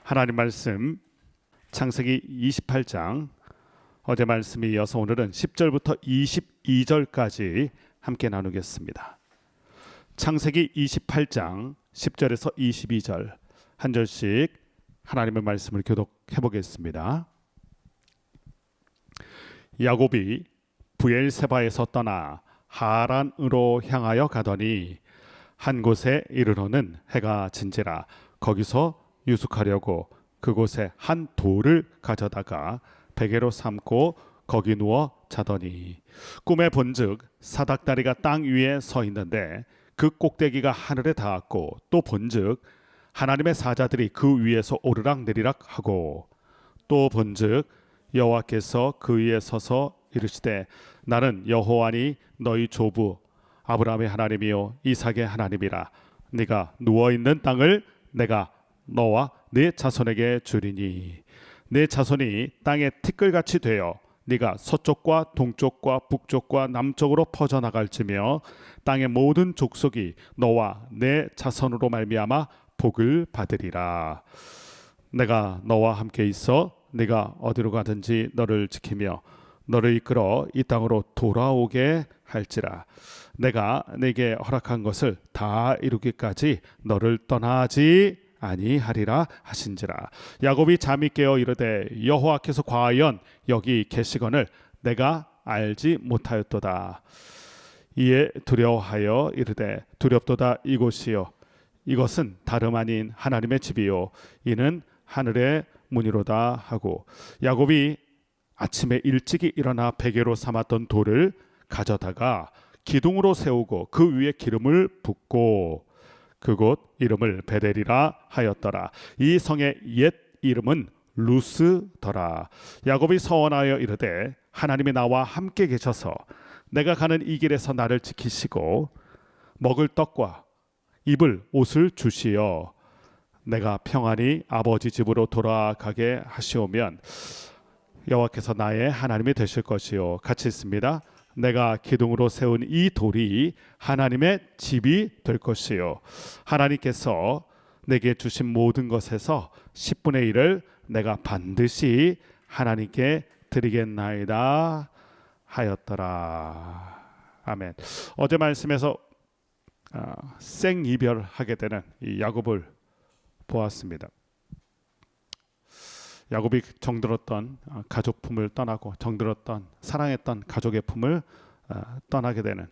하나님 말씀 창세기 28장 어제 말씀에 이어서 오늘은 10절부터 22절까지 함께 나누겠습니다. 창세기 28장 10절에서 22절 한 절씩 하나님의 말씀을 교독해 보겠습니다. 야곱이 브엘세바에서 떠나 하란으로 향하여 가더니 한 곳에 이르러는 해가 진지라 거기서 유숙하려고 그곳에 한 돌을 가져다가 베개로 삼고 거기 누워 자더니 꿈에 본즉 사닥다리가 땅 위에 서 있는데 그 꼭대기가 하늘에 닿았고 또 본즉 하나님의 사자들이 그 위에서 오르락내리락 하고 또 본즉 여호와께서 그 위에 서서 이르시되 나는 여호와니 너희 조부 아브라함의 하나님이요 이삭의 하나님이라. 네가 누워 있는 땅을 내가 너와 네 자손에게 주리니 네 자손이 땅에 티끌같이 되어 네가 서쪽과 동쪽과 북쪽과 남쪽으로 퍼져나갈지며 땅의 모든 족속이 너와 네 자손으로 말미암아 복을 받으리라. 내가 너와 함께 있어 네가 어디로 가든지 너를 지키며 너를 이끌어 이 땅으로 돌아오게 할지라. 내가 네게 허락한 것을 다 이루기까지 너를 떠나지 아니하리라 하신지라. 야곱이 잠이 깨어 이르되 여호와께서 과연 여기 계시거늘 내가 알지 못하였도다. 이에 두려워하여 이르되 두렵도다. 이곳이요 이것은 다름 아닌 하나님의 집이요 이는 하늘의 문이로다 하고 야곱이 아침에 일찍이 일어나 베개로 삼았던 돌을 가져다가 기둥으로 세우고 그 위에 기름을 붓고 그곳 이름을 베델이라 하였더라. 이 성의 옛 이름은 루스더라. 야곱이 서원하여 이르되 하나님이 나와 함께 계셔서 내가 가는 이 길에서 나를 지키시고 먹을 떡과 입을 옷을 주시어 내가 평안히 아버지 집으로 돌아가게 하시오면 여호와께서 나의 하나님이 되실 것이요. 같이 있습니다. 내가 기둥으로 세운 이 돌이 하나님의 집이 될 것이요 하나님께서 내게 주신 모든 것에서 10분의 1을 내가 반드시 하나님께 드리겠나이다 하였더라. 아멘. 어제 말씀에서 생이별하게 되는 이 야곱을 보았습니다. 야곱이 정들었던 가족품을 떠나고 정들었던 사랑했던 가족의 품을 떠나게 되는.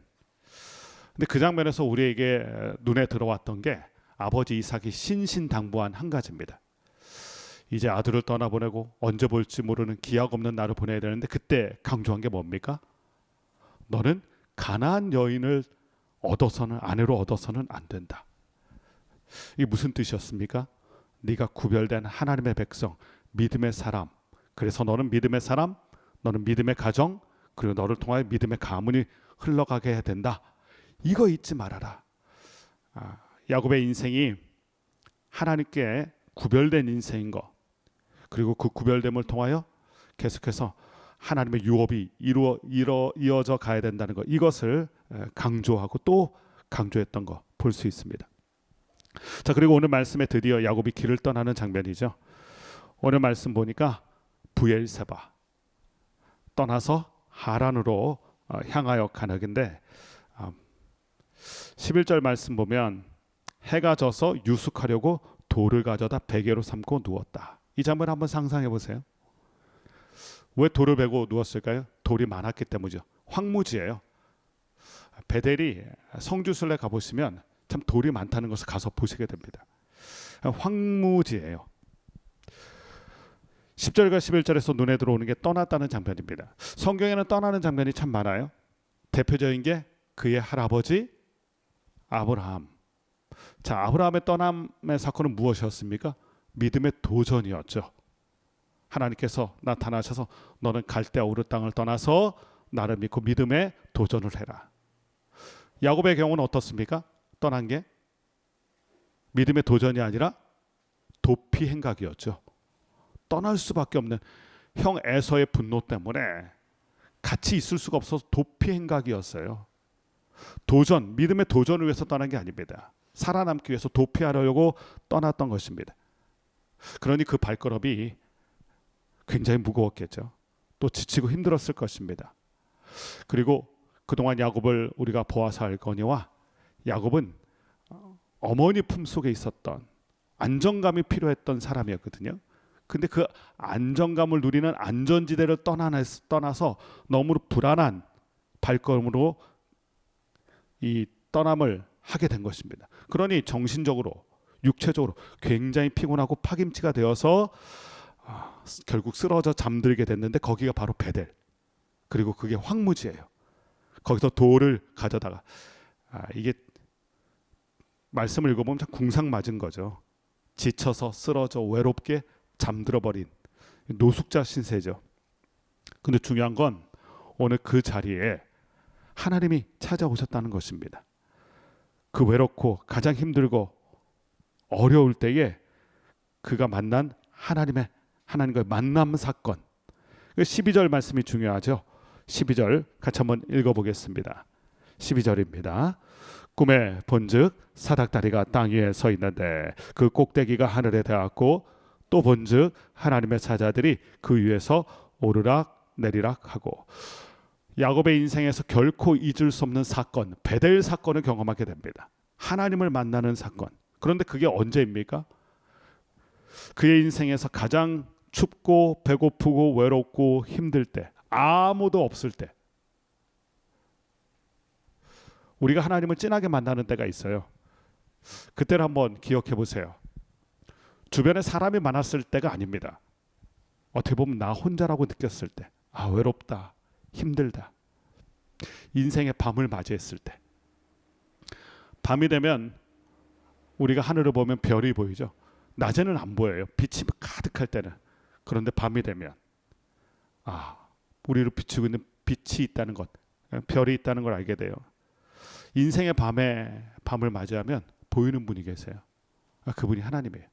근데 그 장면에서 우리에게 눈에 들어왔던 게 아버지 이삭이 신신당부한 한 가지입니다. 이제 아들을 떠나보내고 언제 볼지 모르는 기약 없는 나를 보내야 되는데 그때 강조한 게 뭡니까? 너는 가나안 여인을 얻어서는 아내로 얻어서는 안 된다. 이게 무슨 뜻이었습니까? 네가 구별된 하나님의 백성 믿음의 사람, 그래서 너는 믿음의 사람, 너는 믿음의 가정, 그리고 너를 통하여 믿음의 가문이 흘러가게 해야 된다. 이거 잊지 말아라. 야곱의 인생이 하나님께 구별된 인생인 것, 그리고 그 구별됨을 통하여 계속해서 하나님의 유업이 이어져 가야 된다는 것, 이것을 강조하고 또 강조했던 거 볼 수 있습니다. 자, 그리고 오늘 말씀에 드디어 야곱이 길을 떠나는 장면이죠. 오늘 말씀 보니까 브엘세바 떠나서 하란으로 향하여 가는데 11절 말씀 보면 해가 져서 유숙하려고 돌을 가져다 베개로 삼고 누웠다. 이 장면 한번 상상해 보세요. 왜 돌을 베고 누웠을까요? 돌이 많았기 때문이죠. 황무지예요. 베델이 성주순례 가보시면 참 돌이 많다는 것을 가서 보시게 됩니다. 황무지예요. 10절과 11절에서 눈에 들어오는 게 떠났다는 장면입니다. 성경에는 떠나는 장면이 참 많아요. 대표적인 게 그의 할아버지 아브라함. 자, 아브라함의 떠남의 사건은 무엇이었습니까? 믿음의 도전이었죠. 하나님께서 나타나셔서 너는 갈대아 우르 땅을 떠나서 나를 믿고 믿음의 도전을 해라. 야곱의 경우는 어떻습니까? 떠난 게 믿음의 도전이 아니라 도피 행각이었죠. 떠날 수밖에 없는 형 에서의 분노 때문에 같이 있을 수가 없어서 도피 행각이었어요. 도전, 믿음의 도전을 위해서 떠난 게 아닙니다. 살아남기 위해서 도피하려고 떠났던 것입니다. 그러니 그 발걸음이 굉장히 무거웠겠죠. 또 지치고 힘들었을 것입니다. 그리고 그동안 야곱을 우리가 보아서 알거니와 야곱은 어머니 품속에 있었던 안정감이 필요했던 사람이었거든요. 근데 그 안정감을 누리는 안전지대를 떠나서 너무 불안한 발걸음으로 이 떠남을 하게 된 것입니다. 그러니 정신적으로 육체적으로 굉장히 피곤하고 파김치가 되어서 결국 쓰러져 잠들게 됐는데 거기가 바로 베델. 그리고 그게 황무지예요. 거기서 돌을 가져다가 이게 말씀을 읽어보면 참 궁상 맞은 거죠. 지쳐서 쓰러져 외롭게 잠들어 버린 노숙자 신세죠. 근데 중요한 건 오늘 그 자리에 하나님이 찾아오셨다는 것입니다. 그 외롭고 가장 힘들고 어려울 때에 그가 만난 하나님과의 만남 사건. 12절 말씀이 중요하죠. 12절 같이 한번 읽어보겠습니다. 12절입니다. 꿈에 본즉 사닥다리가 땅 위에 서 있는데 그 꼭대기가 하늘에 닿았고 또 본즉 하나님의 사자들이 그 위에서 오르락 내리락 하고. 야곱의 인생에서 결코 잊을 수 없는 사건, 베델 사건을 경험하게 됩니다. 하나님을 만나는 사건. 그런데 그게 언제입니까? 그의 인생에서 가장 춥고 배고프고 외롭고 힘들 때, 아무도 없을 때, 우리가 하나님을 진하게 만나는 때가 있어요. 그때를 한번 기억해 보세요. 주변에 사람이 많았을 때가 아닙니다. 어떻게 보면 나 혼자라고 느꼈을 때, 외롭다, 힘들다. 인생의 밤을 맞이했을 때. 밤이 되면 우리가 하늘을 보면 별이 보이죠. 낮에는 안 보여요. 빛이 가득할 때는. 그런데 밤이 되면 우리를 비추고 있는 빛이 있다는 것, 별이 있다는 걸 알게 돼요. 인생의 밤을 맞이하면 보이는 분이 계세요. 그분이 하나님이에요.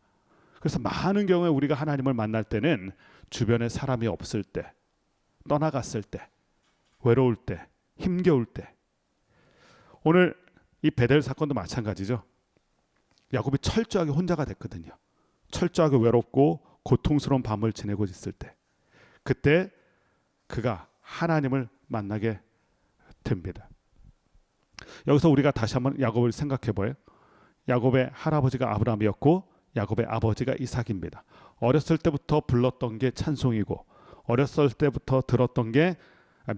그래서 많은 경우에 우리가 하나님을 만날 때는 주변에 사람이 없을 때, 떠나갔을 때, 외로울 때, 힘겨울 때. 오늘 이 베델 사건도 마찬가지죠. 야곱이 철저하게 혼자가 됐거든요. 철저하게 외롭고 고통스러운 밤을 지내고 있을 때, 그때 그가 하나님을 만나게 됩니다. 여기서 우리가 다시 한번 야곱을 생각해 봐요. 야곱의 할아버지가 아브라함이었고 야곱의 아버지가 이삭입니다. 어렸을 때부터 불렀던 게 찬송이고 어렸을 때부터 들었던 게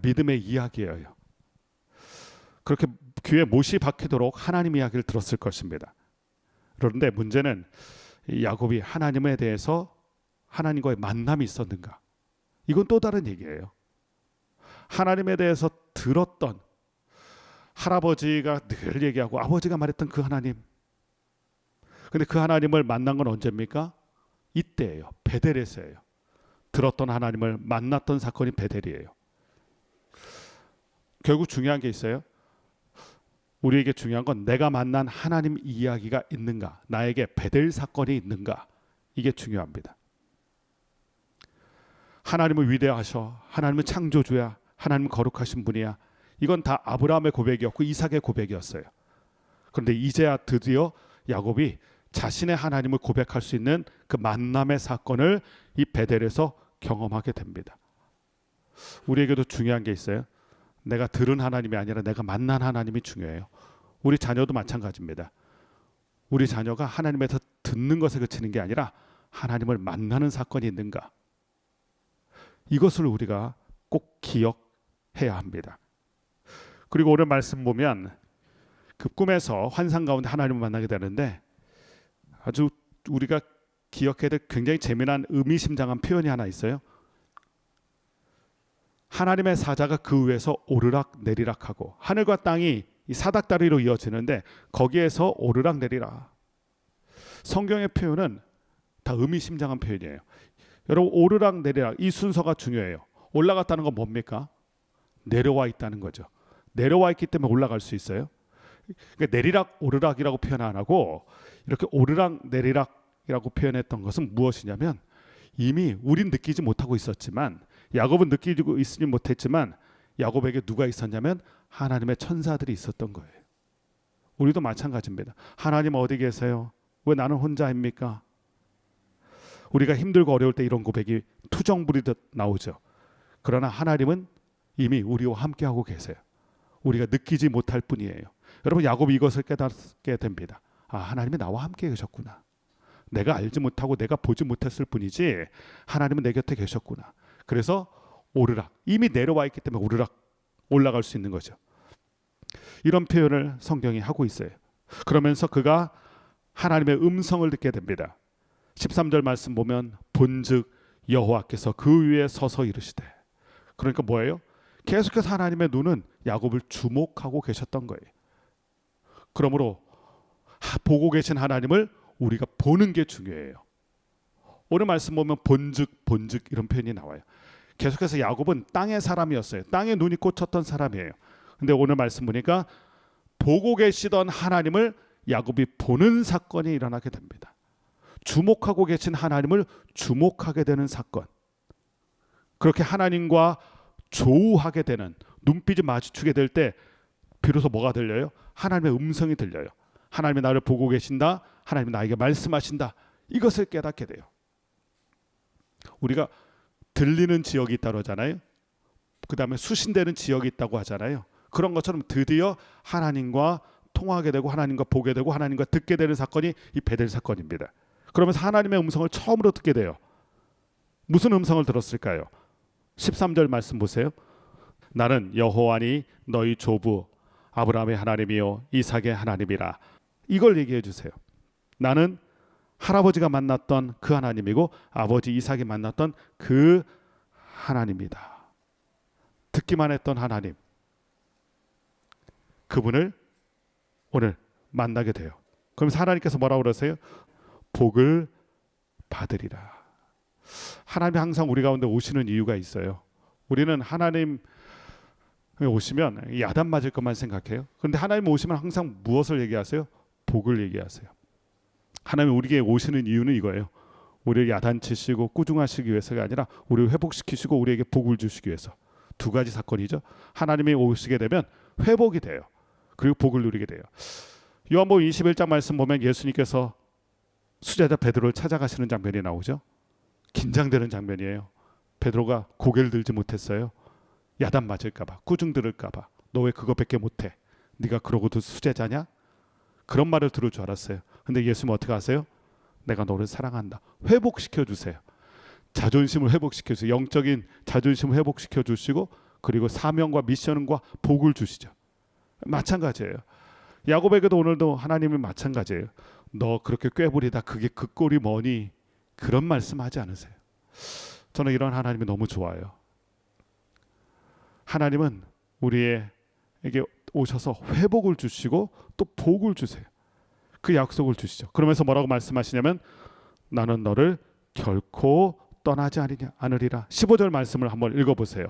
믿음의 이야기예요. 그렇게 귀에 못이 박히도록 하나님 이야기를 들었을 것입니다. 그런데 문제는 야곱이 하나님에 대해서 하나님과의 만남이 있었는가? 이건 또 다른 얘기예요. 하나님에 대해서 들었던, 할아버지가 늘 얘기하고 아버지가 말했던 그 하나님. 근데 그 하나님을 만난 건 언제입니까? 이때예요. 베델에서예요. 들었던 하나님을 만났던 사건이 베델이에요. 결국 중요한 게 있어요. 우리에게 중요한 건 내가 만난 하나님 이야기가 있는가, 나에게 베델 사건이 있는가, 이게 중요합니다. 하나님은 위대하셔, 하나님은 창조주야, 하나님은 거룩하신 분이야. 이건 다 아브라함의 고백이었고 이삭의 고백이었어요. 그런데 이제야 드디어 야곱이 자신의 하나님을 고백할 수 있는 그 만남의 사건을 이 베델에서 경험하게 됩니다. 우리에게도 중요한 게 있어요. 내가 들은 하나님이 아니라 내가 만난 하나님이 중요해요. 우리 자녀도 마찬가지입니다. 우리 자녀가 하나님에서 듣는 것에 그치는 게 아니라 하나님을 만나는 사건이 있는가, 이것을 우리가 꼭 기억해야 합니다. 그리고 오늘 말씀 보면 그 꿈에서 환상 가운데 하나님을 만나게 되는데 아주 우리가 기억해야 될 굉장히 재미난 의미심장한 표현이 하나 있어요. 하나님의 사자가 그 위에서 오르락 내리락하고, 하늘과 땅이 이 사닥다리로 이어지는데 거기에서 오르락 내리락. 성경의 표현은 다 의미심장한 표현이에요. 여러분, 오르락 내리락 이 순서가 중요해요. 올라갔다는 건 뭡니까? 내려와 있다는 거죠. 내려와 있기 때문에 올라갈 수 있어요. 그러니까 내리락 오르락이라고 표현 안 하고 이렇게 오르락 내리락이라고 표현했던 것은 무엇이냐면, 이미 우린 느끼지 못하고 있었지만, 야곱은 느끼고 있지 못했지만 야곱에게 누가 있었냐면 하나님의 천사들이 있었던 거예요. 우리도 마찬가지입니다. 하나님 어디 계세요? 왜 나는 혼자입니까? 우리가 힘들고 어려울 때 이런 고백이 투정부리듯 나오죠. 그러나 하나님은 이미 우리와 함께하고 계세요. 우리가 느끼지 못할 뿐이에요. 여러분, 야곱이 이것을 깨닫게 됩니다. 아, 하나님이 나와 함께 계셨구나. 내가 알지 못하고 내가 보지 못했을 뿐이지 하나님은 내 곁에 계셨구나. 그래서 오르락, 이미 내려와 있기 때문에 오르락 올라갈 수 있는 거죠. 이런 표현을 성경이 하고 있어요. 그러면서 그가 하나님의 음성을 듣게 됩니다. 13절 말씀 보면 본즉 여호와께서 그 위에 서서 이르시되, 그러니까 뭐예요? 계속해서 하나님의 눈은 야곱을 주목하고 계셨던 거예요. 그러므로 보고 계신 하나님을 우리가 보는 게 중요해요. 오늘 말씀 보면 본즉 이런 표현이 나와요. 계속해서 야곱은 땅의 사람이었어요. 땅에 눈이 꽂혔던 사람이에요. 근데 오늘 말씀 보니까 보고 계시던 하나님을 야곱이 보는 사건이 일어나게 됩니다. 주목하고 계신 하나님을 주목하게 되는 사건. 그렇게 하나님과 조우하게 되는, 눈빛이 마주치게 될 때 비로소 뭐가 들려요? 하나님의 음성이 들려요. 하나님이 나를 보고 계신다. 하나님이 나에게 말씀하신다. 이것을 깨닫게 돼요. 우리가 들리는 지역이 있다고 하잖아요. 그 다음에 수신되는 지역이 있다고 하잖아요. 그런 것처럼 드디어 하나님과 통하게 되고 하나님과 보게 되고 하나님과 듣게 되는 사건이 이 베델 사건입니다. 그러면서 하나님의 음성을 처음으로 듣게 돼요. 무슨 음성을 들었을까요? 13절 말씀 보세요. 나는 여호와니 너희 조부 아브라함의 하나님이요 이삭의 하나님이라. 이걸 얘기해 주세요. 나는 할아버지가 만났던 그 하나님이고 아버지 이삭이 만났던 그 하나님이다. 듣기만 했던 하나님, 그분을 오늘 만나게 돼요. 그러면서 하나님께서 뭐라고 그러세요? 복을 받으리라. 하나님이 항상 우리 가운데 오시는 이유가 있어요. 우리는 하나님 오시면 야단 맞을 것만 생각해요. 그런데 하나님 오시면 항상 무엇을 얘기하세요? 복을 얘기하세요. 하나님 우리에게 오시는 이유는 이거예요. 우리를 야단치시고 꾸중하시기 위해서가 아니라 우리를 회복시키시고 우리에게 복을 주시기 위해서. 두 가지 사건이죠. 하나님이 오시게 되면 회복이 돼요. 그리고 복을 누리게 돼요. 요한복음 21장 말씀 보면 예수님께서 수제자 베드로를 찾아가시는 장면이 나오죠. 긴장되는 장면이에요. 베드로가 고개를 들지 못했어요. 야단 맞을까봐, 꾸중 들을까봐. 너 왜 그거밖에 못해? 네가 그러고도 수제자냐? 그런 말을 들을 줄 알았어요. 근데 예수님은 어떻게 하세요? 내가 너를 사랑한다. 회복시켜 주세요. 자존심을 회복시켜 주세요. 영적인 자존심을 회복시켜 주시고 그리고 사명과 미션과 복을 주시죠. 마찬가지예요. 야곱에게도 오늘도 하나님은 마찬가지예요. 너 그렇게 꾀부리다 그게 그 꼴이 뭐니? 그런 말씀하지 않으세요. 저는 이런 하나님이 너무 좋아요. 하나님은 우리에게 오셔서 회복을 주시고 또 복을 주세요. 그 약속을 주시죠. 그러면서 뭐라고 말씀하시냐면 나는 너를 결코 떠나지 않으리라. 15절 말씀을 한번 읽어보세요.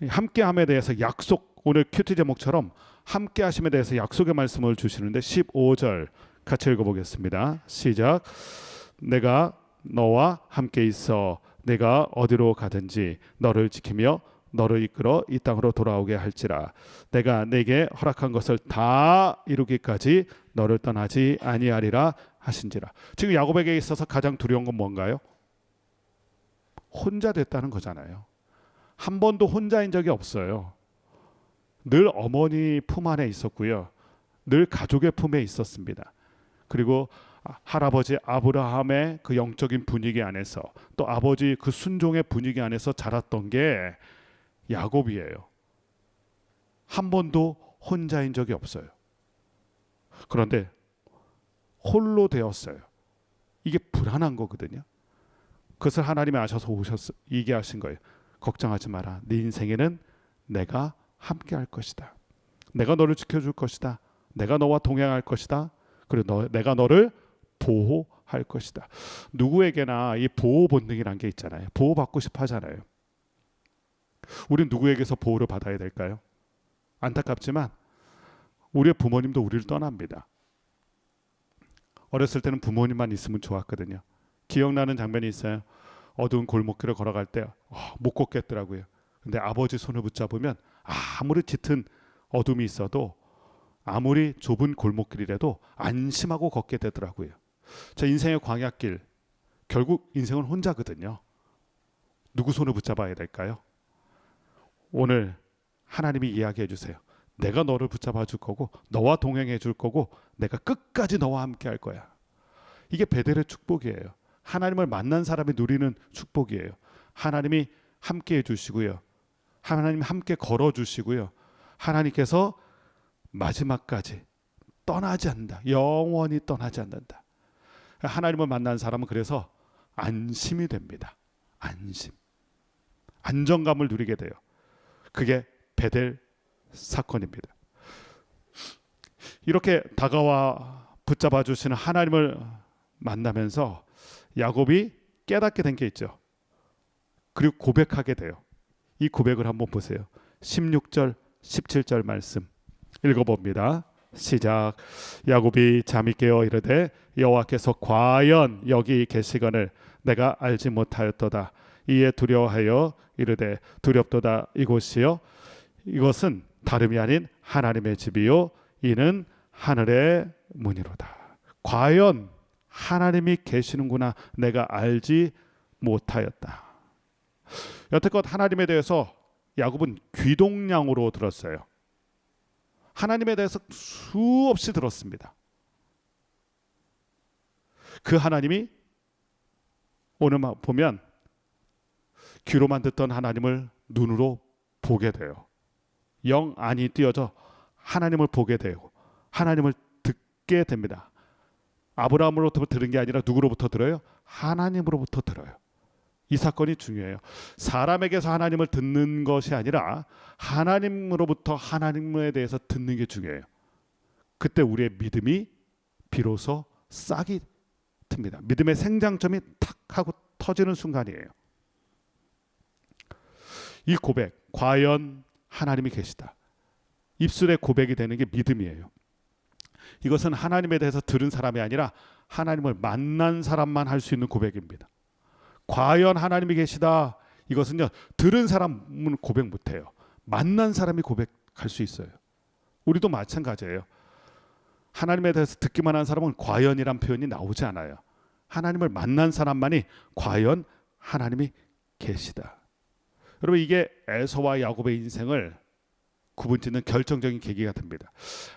함께함에 대해서 약속, 오늘 큐티 제목처럼 함께하심에 대해서 약속의 말씀을 주시는데 15절 같이 읽어보겠습니다. 시작. 내가 너와 함께 있어 내가 어디로 가든지 너를 지키며 너를 이끌어 이 땅으로 돌아오게 할지라. 내가 내게 허락한 것을 다 이루기까지 너를 떠나지 아니하리라 하신지라. 지금 야곱에게 있어서 가장 두려운 건 뭔가요? 혼자 됐다는 거잖아요. 한 번도 혼자인 적이 없어요. 늘 어머니 품 안에 있었고요. 늘 가족의 품에 있었습니다. 그리고 할아버지 아브라함의 그 영적인 분위기 안에서 또 아버지 그 순종의 분위기 안에서 자랐던 게 야곱이에요. 한 번도 혼자인 적이 없어요. 그런데 홀로 되었어요. 이게 불안한 거거든요. 그것을 하나님이 아셔서 이게 하신 거예요. 걱정하지 마라. 네 인생에는 내가 함께 할 것이다. 내가 너를 지켜줄 것이다. 내가 너와 동행할 것이다. 그리고 내가 너를 보호할 것이다. 누구에게나 이 보호 본능이란 게 있잖아요. 보호받고 싶어 하잖아요. 우린 누구에게서 보호를 받아야 될까요? 안타깝지만 우리의 부모님도 우리를 떠납니다. 어렸을 때는 부모님만 있으면 좋았거든요. 기억나는 장면이 있어요. 어두운 골목길을 걸어갈 때 못 걷겠더라고요. 근데 아버지 손을 붙잡으면 아무리 짙은 어둠이 있어도 아무리 좁은 골목길이라도 안심하고 걷게 되더라고요. 저 인생의 광야길 결국 인생은 혼자거든요. 누구 손을 붙잡아야 될까요? 오늘 하나님이 이야기해 주세요. 내가 너를 붙잡아 줄 거고 너와 동행해 줄 거고 내가 끝까지 너와 함께 할 거야. 이게 베델의 축복이에요. 하나님을 만난 사람이 누리는 축복이에요. 하나님이 함께 해주시고요. 하나님 함께 걸어주시고요. 하나님께서 마지막까지 떠나지 않는다. 영원히 떠나지 않는다. 하나님을 만난 사람은 그래서 안심이 됩니다. 안심. 안정감을 누리게 돼요. 그게 베델 사건입니다. 이렇게 다가와 붙잡아 주시는 하나님을 만나면서 야곱이 깨닫게 된 게 있죠. 그리고 고백하게 돼요. 이 고백을 한번 보세요. 16절 17절 말씀 읽어봅니다. 시작. 야곱이 잠이 깨어 이르되 여호와께서 과연 여기 계시거늘 내가 알지 못하였도다. 이에 두려워하여 이르되 두렵도다. 이곳이요 이것은 다름이 아닌 하나님의 집이요 이는 하늘의 문이로다. 과연 하나님이 계시는구나 내가 알지 못하였다. 여태껏 하나님에 대해서 야곱은 귀동냥으로 들었어요. 하나님에 대해서 수없이 들었습니다. 그 하나님이 오늘 보면 귀로만 듣던 하나님을 눈으로 보게 돼요. 영 안이 띄어져 하나님을 보게 되고 하나님을 듣게 됩니다. 아브라함으로부터 들은 게 아니라 누구로부터 들어요? 하나님으로부터 들어요. 이 사건이 중요해요. 사람에게서 하나님을 듣는 것이 아니라 하나님으로부터 하나님에 대해서 듣는 게 중요해요. 그때 우리의 믿음이 비로소 싹이 틉니다. 믿음의 생장점이 탁 하고 터지는 순간이에요. 이 고백, 과연 하나님이 계시다. 입술의 고백이 되는 게 믿음이에요. 이것은 하나님에 대해서 들은 사람이 아니라 하나님을 만난 사람만 할 수 있는 고백입니다. 과연 하나님이 계시다. 이것은요, 들은 사람은 고백 못해요. 만난 사람이 고백할 수 있어요. 우리도 마찬가지예요. 하나님에 대해서 듣기만 한 사람은 과연이란 표현이 나오지 않아요. 하나님을 만난 사람만이 과연 하나님이 계시다. 여러분, 이게 에서와 야곱의 인생을 구분짓는 결정적인 계기가 됩니다.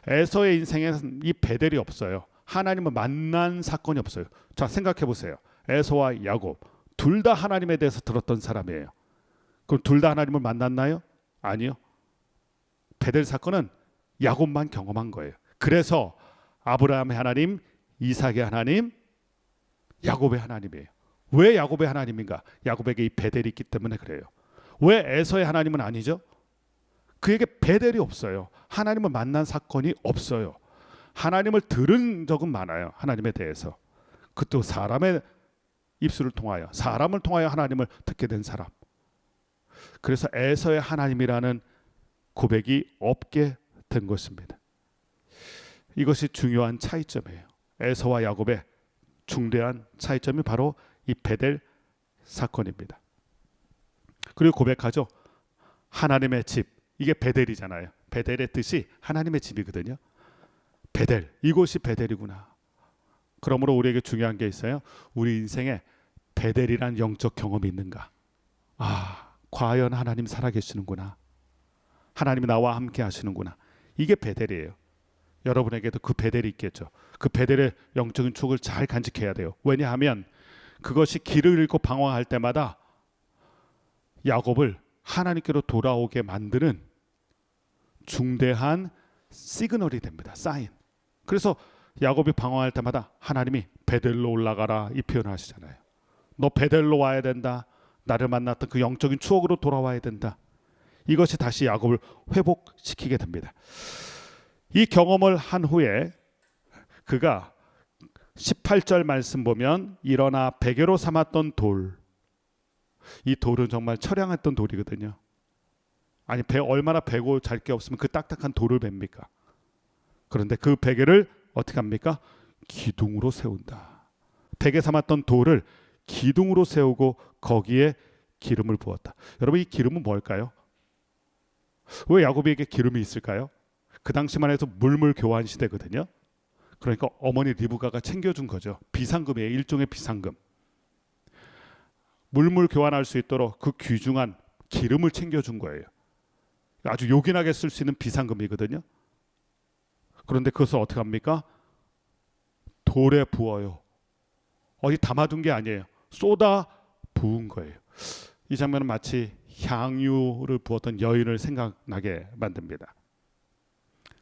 에서의 인생에는 이 베델이 없어요. 하나님을 만난 사건이 없어요. 자, 생각해 보세요. 에서와 야곱 둘 다 하나님에 대해서 들었던 사람이에요. 그럼 둘 다 하나님을 만났나요? 아니요. 베델 사건은 야곱만 경험한 거예요. 그래서 아브라함의 하나님, 이삭의 하나님, 야곱의 하나님이에요. 왜 야곱의 하나님인가? 야곱에게 이 베델이 있기 때문에 그래요. 왜 에서의 하나님은 아니죠? 그에게 베델이 없어요. 하나님을 만난 사건이 없어요. 하나님을 들은 적은 많아요. 하나님에 대해서. 그것도 사람의 입술을 통하여, 사람을 통하여 하나님을 듣게 된 사람. 그래서 에서의 하나님이라는 고백이 없게 된 것입니다. 이것이 중요한 차이점이에요. 에서와 야곱의 중대한 차이점이 바로 이 베델 사건입니다. 그리고 고백하죠. 하나님의 집. 이게 베델이잖아요. 베델의 뜻이 하나님의 집이거든요. 베델, 이곳이 베델이구나. 그러므로 우리에게 중요한 게 있어요. 우리 인생에 베델이란 영적 경험이 있는가? 아, 과연 하나님 살아계시는구나. 하나님이 나와 함께 하시는구나. 이게 베델이에요. 여러분에게도 그 베델이 있겠죠. 그 베델의 영적인 추억을 잘 간직해야 돼요. 왜냐하면 그것이 길을 잃고 방황할 때마다 야곱을 하나님께로 돌아오게 만드는 중대한 시그널이 됩니다. 사인. 그래서 야곱이 방황할 때마다 하나님이 베델로 올라가라 이 표현을 하시잖아요. 너 베델로 와야 된다. 나를 만났던 그 영적인 추억으로 돌아와야 된다. 이것이 다시 야곱을 회복시키게 됩니다. 이 경험을 한 후에 그가 18절 말씀 보면 일어나 베개로 삼았던 돌. 이 돌은 정말 처량했던 돌이거든요. 아니 얼마나 베고 잘 게 없으면 그 딱딱한 돌을 뱁니까? 그런데 그 베개를 어떻게 합니까? 기둥으로 세운다. 베개 삼았던 돌을 기둥으로 세우고 거기에 기름을 부었다. 여러분, 이 기름은 뭘까요? 왜 야곱에게 기름이 있을까요? 그 당시만 해도 물물 교환 시대거든요. 그러니까 어머니 리브가가 챙겨준 거죠. 비상금이에요. 일종의 비상금. 물물 교환할 수 있도록 그 귀중한 기름을 챙겨준 거예요. 아주 요긴하게 쓸 수 있는 비상금이거든요. 그런데 그것을 어떻게 합니까? 돌에 부어요. 어디 담아둔 게 아니에요. 쏟아 부은 거예요. 이 장면은 마치 향유를 부었던 여인을 생각나게 만듭니다.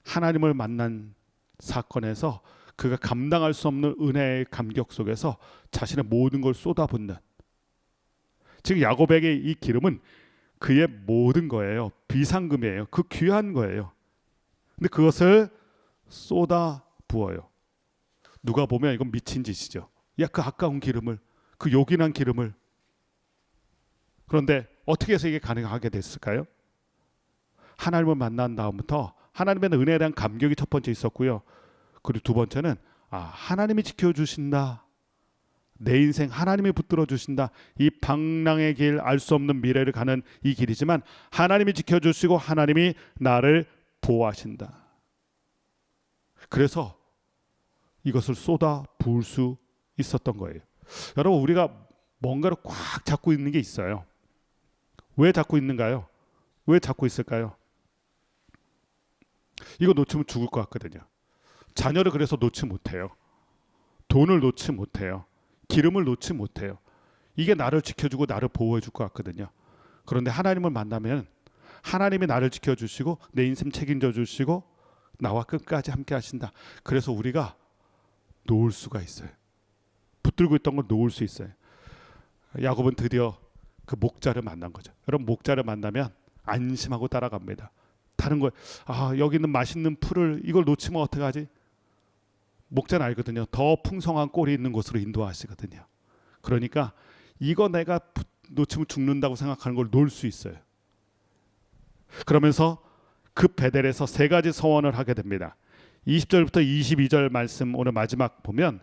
하나님을 만난 사건에서 그가 감당할 수 없는 은혜의 감격 속에서 자신의 모든 걸 쏟아붓는, 지금 야곱에게 이 기름은 그의 모든 거예요. 비상금이에요. 그 귀한 거예요. 근데 그것을 쏟아 부어요. 누가 보면 이건 미친 짓이죠. 야, 그 아까운 기름을, 그 요긴한 기름을. 그런데 어떻게 해서 이게 가능하게 됐을까요? 하나님을 만난 다음부터 하나님의 은혜에 대한 감격이 첫 번째 있었고요. 그리고 두 번째는 하나님이 지켜주신다. 내 인생 하나님이 붙들어 주신다. 이 방랑의 길, 알 수 없는 미래를 가는 이 길이지만 하나님이 지켜주시고 하나님이 나를 보호하신다. 그래서 이것을 쏟아 부을 수 있었던 거예요. 여러분, 우리가 뭔가를 꽉 잡고 있는 게 있어요. 왜 잡고 있는가요? 왜 잡고 있을까요? 이거 놓치면 죽을 것 같거든요. 자녀를 그래서 놓지 못해요. 돈을 놓지 못해요. 기름을 놓지 못해요. 이게 나를 지켜주고 나를 보호해 줄 것 같거든요. 그런데 하나님을 만나면 하나님이 나를 지켜주시고 내 인생 책임져 주시고 나와 끝까지 함께 하신다. 그래서 우리가 놓을 수가 있어요. 붙들고 있던 걸 놓을 수 있어요. 야곱은 드디어 그 목자를 만난 거죠. 여러분, 목자를 만나면 안심하고 따라갑니다. 다른 거, 여기 있는 맛있는 풀을 이걸 놓치면 어떡하지? 목자는 알거든요. 더 풍성한 꼴이 있는 곳으로 인도하시거든요. 그러니까 이거 내가 놓치면 죽는다고 생각하는 걸 놓을 수 있어요. 그러면서 그 베델에서 세 가지 서원을 하게 됩니다. 20절부터 22절 말씀 오늘 마지막 보면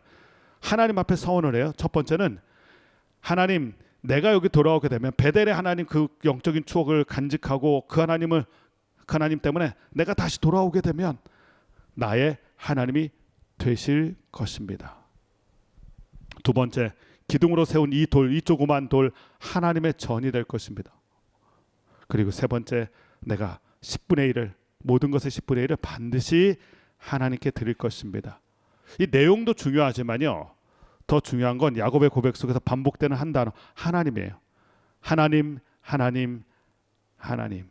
하나님 앞에 서원을 해요. 첫 번째는 하나님, 내가 여기 돌아오게 되면 베델의 하나님 그 영적인 추억을 간직하고 그 하나님 때문에 내가 다시 돌아오게 되면 나의 하나님이 되실 것입니다. 두 번째, 기둥으로 세운 이 돌, 이 조그만 돌 하나님의 전이 될 것입니다. 그리고 세 번째, 내가 10분의 1을, 모든 것의 10분의 1을 반드시 하나님께 드릴 것입니다. 이 내용도 중요하지만요, 더 중요한 건 야곱의 고백 속에서 반복되는 한 단어, 하나님이에요. 하나님, 하나님, 하나님.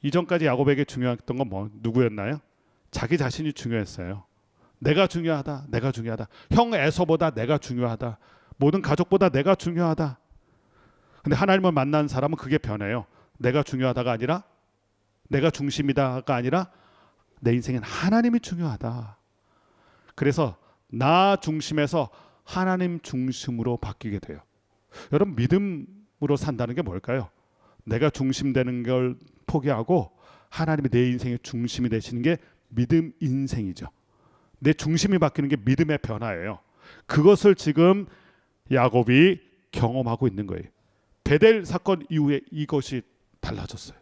이전까지 야곱에게 중요했던 건 누구였나요? 자기 자신이 중요했어요. 내가 중요하다. 내가 중요하다. 형 에서보다 내가 중요하다. 모든 가족보다 내가 중요하다. 근데 하나님을 만난 사람은 그게 변해요. 내가 중요하다가 아니라, 내가 중심이다가 아니라 내 인생엔 하나님이 중요하다. 그래서 나 중심에서 하나님 중심으로 바뀌게 돼요. 여러분, 믿음으로 산다는 게 뭘까요? 내가 중심되는 걸 포기하고 하나님이 내 인생의 중심이 되시는 게 믿음 인생이죠. 내 중심이 바뀌는 게 믿음의 변화예요. 그것을 지금 야곱이 경험하고 있는 거예요. 베델 사건 이후에 이것이 달라졌어요.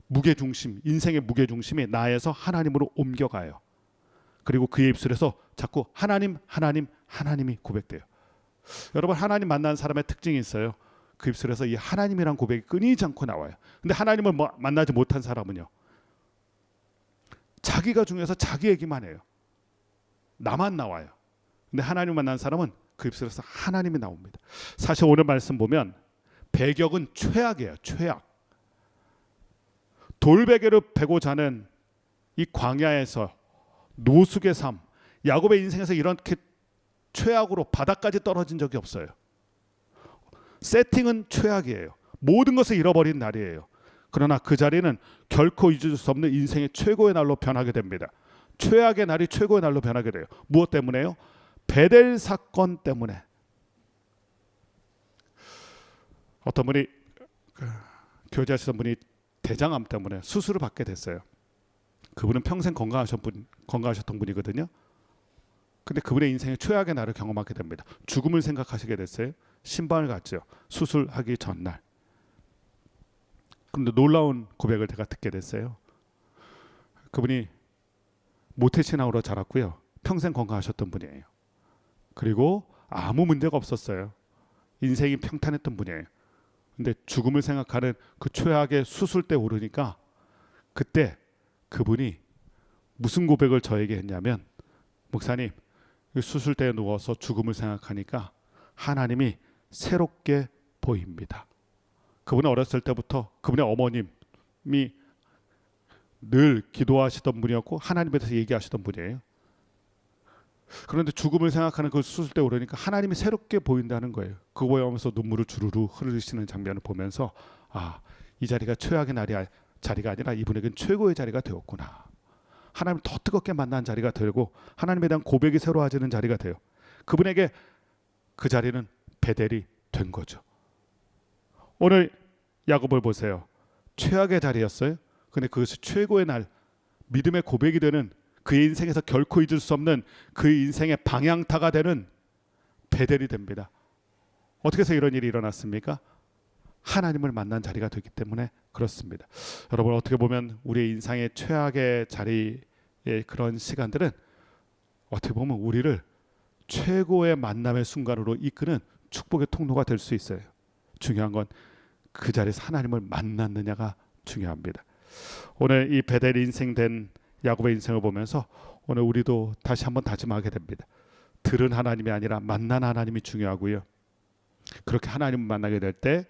무게중심, 인생의 무게중심이 나에서 하나님으로 옮겨가요. 그리고 그의 입술에서 자꾸 하나님, 하나님, 하나님이 고백돼요. 여러분, 하나님 만난 사람의 특징이 있어요. 그 입술에서 이 하나님이란 고백이 끊이지 않고 나와요. 근데 하나님을 만나지 못한 사람은요, 자기가 중요해서 자기 얘기만 해요. 나만 나와요. 근데 하나님 만난 사람은 그 입술에서 하나님이 나옵니다. 사실 오늘 말씀 보면 배격은 최악이에요. 최악. 돌베개를 베고 자는 이 광야에서 노숙의 삶, 야곱의 인생에서 이렇게 최악으로 바닥까지 떨어진 적이 없어요. 세팅은 최악이에요. 모든 것을 잃어버린 날이에요. 그러나 그 자리는 결코 잊을 수 없는 인생의 최고의 날로 변하게 됩니다. 최악의 날이 최고의 날로 변하게 돼요. 무엇 때문에요? 베델 사건 때문에. 어떤 분이 교제하시던 분이 대장암 때문에 수술을 받게 됐어요. 그분은 평생 건강하셨던 분이거든요. 근데 그분의 인생의 최악의 날을 경험하게 됩니다. 죽음을 생각하시게 됐어요. 신방을 갔죠. 수술하기 전날. 그런데 놀라운 고백을 제가 듣게 됐어요. 그분이 모태신앙으로 자랐고요. 평생 건강하셨던 분이에요. 그리고 아무 문제가 없었어요. 인생이 평탄했던 분이에요. 근데 죽음을 생각하는 그 최악의 수술대에 오르니까 그때 그분이 무슨 고백을 저에게 했냐면, 목사님, 이 수술대에 누워서 죽음을 생각하니까 하나님이 새롭게 보입니다. 그분은 어렸을 때부터 그분의 어머님이 늘 기도하시던 분이었고 하나님에 대해서 얘기하시던 분이에요. 그런데 죽음을 생각하는 그 수술대에 오르니까 하나님이 새롭게 보인다는 거예요. 그거 보면서 눈물을 주르르 흐르시는 장면을 보면서 이 자리가 최악의 자리가 아니라 이분에겐 최고의 자리가 되었구나. 하나님을 더 뜨겁게 만난 자리가 되고 하나님에 대한 고백이 새로워지는 자리가 돼요. 그분에게 그 자리는 베델이 된 거죠. 오늘 야곱을 보세요. 최악의 자리였어요. 근데 그것이 최고의 날, 믿음의 고백이 되는, 그의 인생에서 결코 잊을 수 없는 그의 인생의 방향타가 되는 베델이 됩니다. 어떻게 해서 이런 일이 일어났습니까? 하나님을 만난 자리가 되기 때문에 그렇습니다. 여러분, 어떻게 보면 우리의 인생의 최악의 자리의 그런 시간들은 어떻게 보면 우리를 최고의 만남의 순간으로 이끄는 축복의 통로가 될 수 있어요. 중요한 건 그 자리에서 하나님을 만났느냐가 중요합니다. 오늘 이 베델 인생된 야곱의 인생을 보면서 오늘 우리도 다시 한번 다짐하게 됩니다. 들은 하나님이 아니라 만난 하나님이 중요하고요. 그렇게 하나님을 만나게 될 때,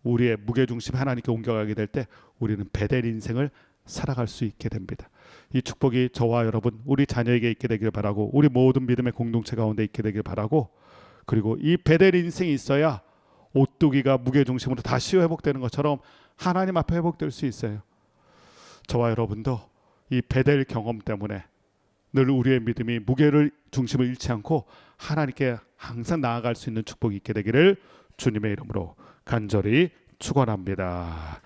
우리의 무게중심이 하나님께 옮겨가게 될 때 우리는 베델 인생을 살아갈 수 있게 됩니다. 이 축복이 저와 여러분, 우리 자녀에게 있게 되길 바라고, 우리 모든 믿음의 공동체 가운데 있게 되길 바라고, 그리고 이 베델 인생이 있어야 오뚜기가 무게중심으로 다시 회복되는 것처럼 하나님 앞에 회복될 수 있어요. 저와 여러분도 이 베델 경험 때문에 늘 우리의 믿음이 무게를 중심을 잃지 않고 하나님께 항상 나아갈 수 있는 축복이 있게 되기를 주님의 이름으로 간절히 축원합니다.